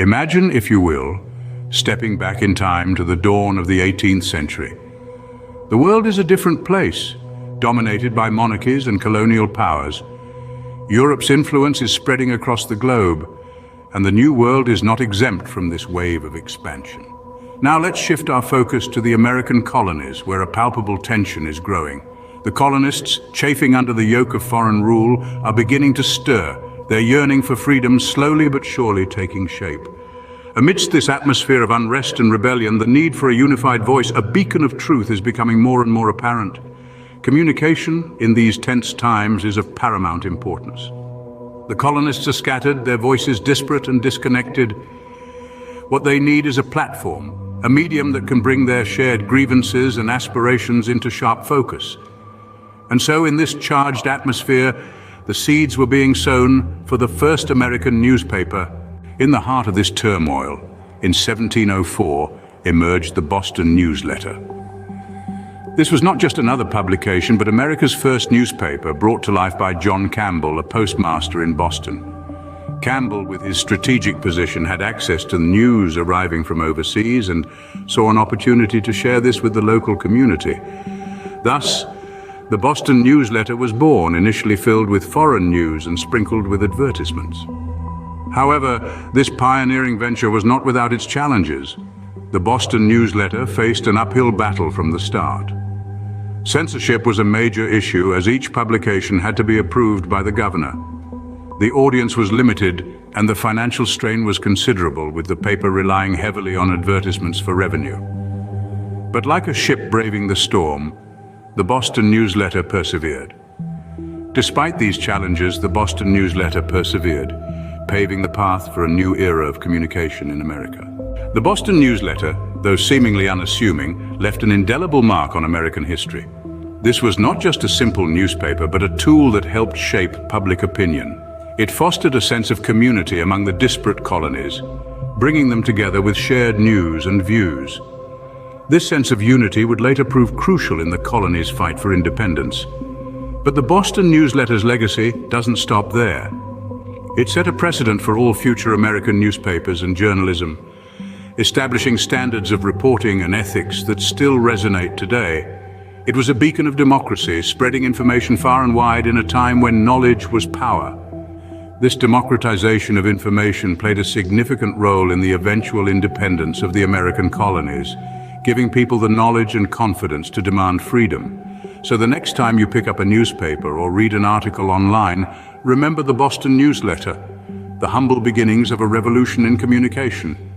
Imagine, if you will, stepping back in time to the dawn of the 18th century. The world is a different place, dominated by monarchies and colonial powers. Europe's influence is spreading across the globe, and the New World is not exempt from this wave of expansion. Now let's shift our focus to the American colonies, where a palpable tension is growing. The colonists, chafing under the yoke of foreign rule, are beginning to stir, their yearning for freedom slowly but surely taking shape. Amidst this atmosphere of unrest and rebellion, the need for a unified voice, a beacon of truth, is becoming more and more apparent. Communication in these tense times is of paramount importance. The colonists are scattered, their voices disparate and disconnected. What they need is a platform, a medium that can bring their shared grievances and aspirations into sharp focus. And so, in this charged atmosphere, the seeds were being sown for the first American newspaper. In the heart of this turmoil, in 1704, emerged the Boston Newsletter. This was not just another publication, but America's first newspaper, brought to life by John Campbell, a postmaster in Boston. Campbell, with his strategic position, had access to the news arriving from overseas and saw an opportunity to share this with the local community. Thus, the Boston Newsletter was born, initially filled with foreign news and sprinkled with advertisements. However, this pioneering venture was not without its challenges. The Boston Newsletter faced an uphill battle from the start. Censorship was a major issue, as each publication had to be approved by the governor. The audience was limited, and the financial strain was considerable, with the paper relying heavily on advertisements for revenue. But like a ship braving the storm, the Boston Newsletter persevered. Despite these challenges, the Boston Newsletter persevered, paving the path for a new era of communication in America. The Boston Newsletter, though seemingly unassuming, left an indelible mark on American history. This was not just a simple newspaper, but a tool that helped shape public opinion. It fostered a sense of community among the disparate colonies, bringing them together with shared news and views. This sense of unity would later prove crucial in the colonies' fight for independence. But the Boston Newsletter's legacy doesn't stop there. It set a precedent for all future American newspapers and journalism, establishing standards of reporting and ethics that still resonate today. It was a beacon of democracy, spreading information far and wide in a time when knowledge was power. This democratization of information played a significant role in the eventual independence of the American colonies, giving people the knowledge and confidence to demand freedom. So the next time you pick up a newspaper or read an article online, remember the Boston Newsletter, the humble beginnings of a revolution in communication.